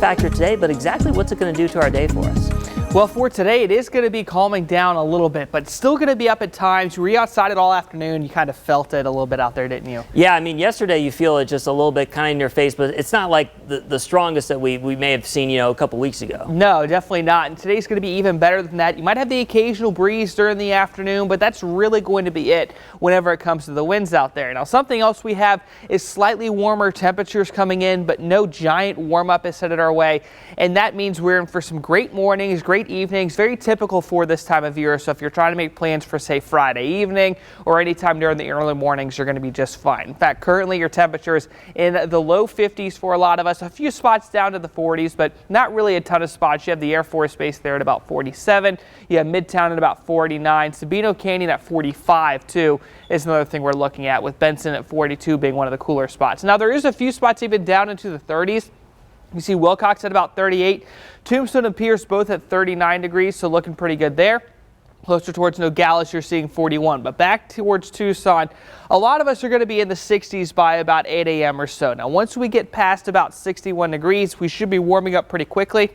factor today, but exactly what's it going to do to our day for us? Well, for today, it is going to be calming down a little bit, but still going to be up at times. You were outside it all afternoon. You kind of felt it a little bit out there, didn't you? Yeah, I mean, yesterday you feel it just a little bit kind of in your face, but it's not like the strongest that we may have seen, a couple weeks ago. No, definitely not. And today's going to be even better than that. You might have the occasional breeze during the afternoon, but that's really going to be it whenever it comes to the winds out there. Now, something else we have is slightly warmer temperatures coming in, but no giant warm-up is headed our way. And that means we're in for some great mornings, great evenings, very typical for this time of year. So if you're trying to make plans for, say, Friday evening or anytime during the early mornings, you're going to be just fine. In fact, currently your temperatures in the low 50s for a lot of us, a few spots down to the 40s, but not really a ton of spots. You have the Air Force Base there at about 47. You have Midtown at about 49. Sabino Canyon at 45, too, is another thing we're looking at, with Benson at 42 being one of the cooler spots. Now, there is a few spots even down into the 30s. You see Wilcox at about 38, Tombstone and Pierce both at 39 degrees, so looking pretty good there. Closer towards Nogales, you're seeing 41, but back towards Tucson, a lot of us are going to be in the 60s by about 8 a.m. or so. Now, once we get past about 61 degrees, we should be warming up pretty quickly.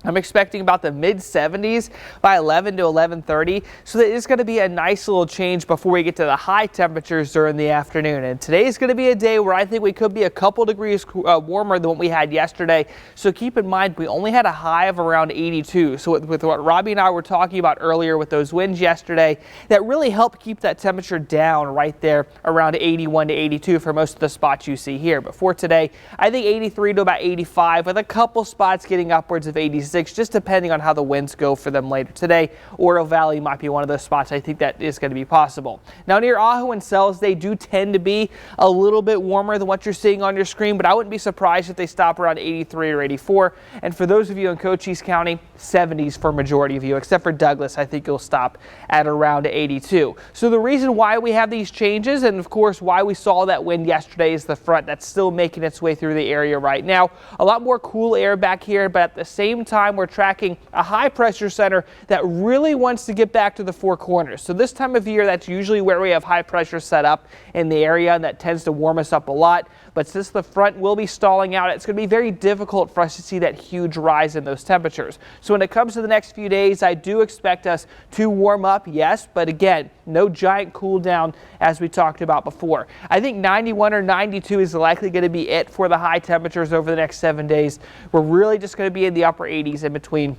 I'm expecting about the mid-70s by 11 to 11:30, so that is going to be a nice little change before we get to the high temperatures during the afternoon. And today is going to be a day where I think we could be a couple degrees warmer than what we had yesterday. So keep in mind, we only had a high of around 82. So with what Robbie and I were talking about earlier with those winds yesterday, that really helped keep that temperature down right there around 81 to 82 for most of the spots you see here. But for today, I think 83 to about 85, with a couple spots getting upwards of 86. Just depending on how the winds go for them later today. Oro Valley might be one of those spots I think that is going to be possible. Now, near Ajo and Sells, they do tend to be a little bit warmer than what you're seeing on your screen, but I wouldn't be surprised if they stop around 83 or 84. And for those of you in Cochise County, 70s for a majority of you, except for Douglas, I think you'll stop at around 82. So the reason why we have these changes, and of course why we saw that wind yesterday, is the front that's still making its way through the area right now. A lot more cool air back here, but at the same time, we're tracking a high pressure center that really wants to get back to the Four Corners. So this time of year, that's usually where we have high pressure set up in the area, and that tends to warm us up a lot. But since the front will be stalling out, it's going to be very difficult for us to see that huge rise in those temperatures. So when it comes to the next few days, I do expect us to warm up, yes, but again, no giant cool down as we talked about before. I think 91 or 92 is likely going to be it for the high temperatures over the next 7 days. We're really just going to be in the upper 80s in between,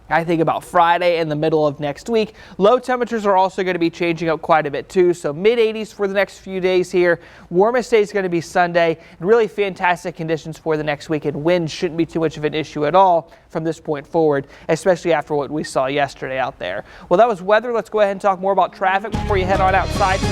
I think, about Friday and the middle of next week. Low temperatures are also going to be changing up quite a bit too. So mid-80s for the next few days here. Warmest day is going to be Sunday. Really fantastic conditions for the next week, and wind shouldn't be too much of an issue at all from this point forward, especially after what we saw yesterday out there. Well, that was weather. Let's go ahead and talk more about traffic before you head on outside.